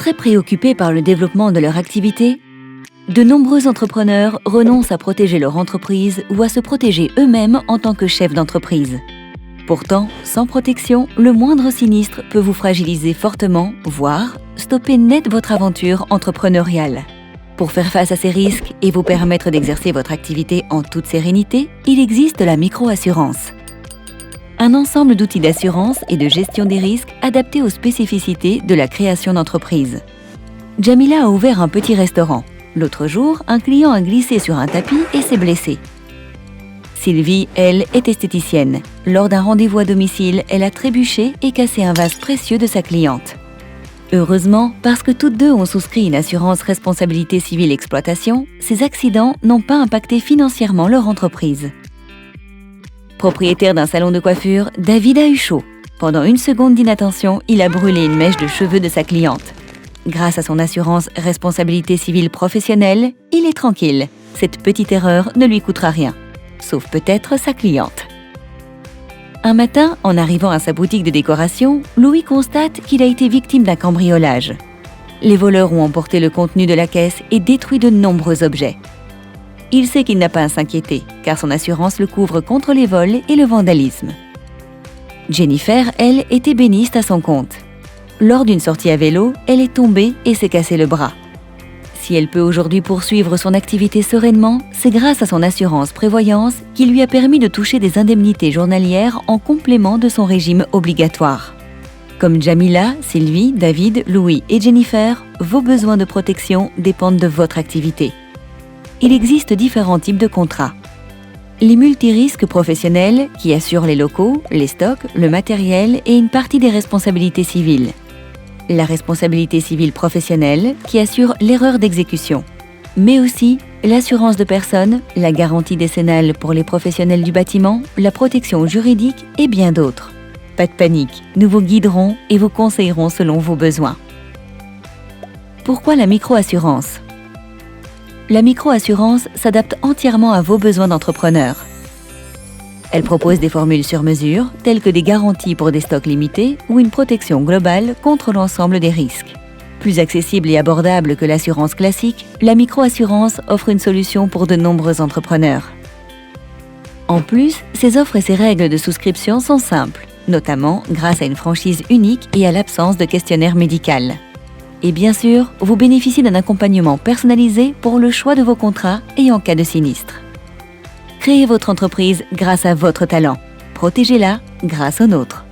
Très préoccupés par le développement de leur activité, de nombreux entrepreneurs renoncent à protéger leur entreprise ou à se protéger eux-mêmes en tant que chefs d'entreprise. Pourtant, sans protection, le moindre sinistre peut vous fragiliser fortement, voire stopper net votre aventure entrepreneuriale. Pour faire face à ces risques et vous permettre d'exercer votre activité en toute sérénité, il existe la micro-assurance. Un ensemble d'outils d'assurance et de gestion des risques adaptés aux spécificités de la création d'entreprise. Jamila a ouvert un petit restaurant. L'autre jour, un client a glissé sur un tapis et s'est blessé. Sylvie, elle, est esthéticienne. Lors d'un rendez-vous à domicile, elle a trébuché et cassé un vase précieux de sa cliente. Heureusement, parce que toutes deux ont souscrit une assurance responsabilité civile exploitation, ces accidents n'ont pas impacté financièrement leur entreprise. Propriétaire d'un salon de coiffure, David a eu chaud. Pendant une seconde d'inattention, il a brûlé une mèche de cheveux de sa cliente. Grâce à son assurance responsabilité civile professionnelle, il est tranquille. Cette petite erreur ne lui coûtera rien. Sauf peut-être sa cliente. Un matin, en arrivant à sa boutique de décoration, Louis constate qu'il a été victime d'un cambriolage. Les voleurs ont emporté le contenu de la caisse et détruit de nombreux objets. Il sait qu'il n'a pas à s'inquiéter, car son assurance le couvre contre les vols et le vandalisme. Jennifer, elle, est ébéniste à son compte. Lors d'une sortie à vélo, elle est tombée et s'est cassé le bras. Si elle peut aujourd'hui poursuivre son activité sereinement, c'est grâce à son assurance prévoyance qui lui a permis de toucher des indemnités journalières en complément de son régime obligatoire. Comme Jamila, Sylvie, David, Louis et Jennifer, vos besoins de protection dépendent de votre activité. Il existe différents types de contrats. Les multirisques professionnels qui assurent les locaux, les stocks, le matériel et une partie des responsabilités civiles. La responsabilité civile professionnelle qui assure l'erreur d'exécution. Mais aussi l'assurance de personnes, la garantie décennale pour les professionnels du bâtiment, la protection juridique et bien d'autres. Pas de panique, nous vous guiderons et vous conseillerons selon vos besoins. Pourquoi la micro-assurance ? La micro-assurance s'adapte entièrement à vos besoins d'entrepreneur. Elle propose des formules sur mesure, telles que des garanties pour des stocks limités ou une protection globale contre l'ensemble des risques. Plus accessible et abordable que l'assurance classique, la micro-assurance offre une solution pour de nombreux entrepreneurs. En plus, ses offres et ses règles de souscription sont simples, notamment grâce à une franchise unique et à l'absence de questionnaire médical. Et bien sûr, vous bénéficiez d'un accompagnement personnalisé pour le choix de vos contrats et en cas de sinistre. Créez votre entreprise grâce à votre talent. Protégez-la grâce au nôtre.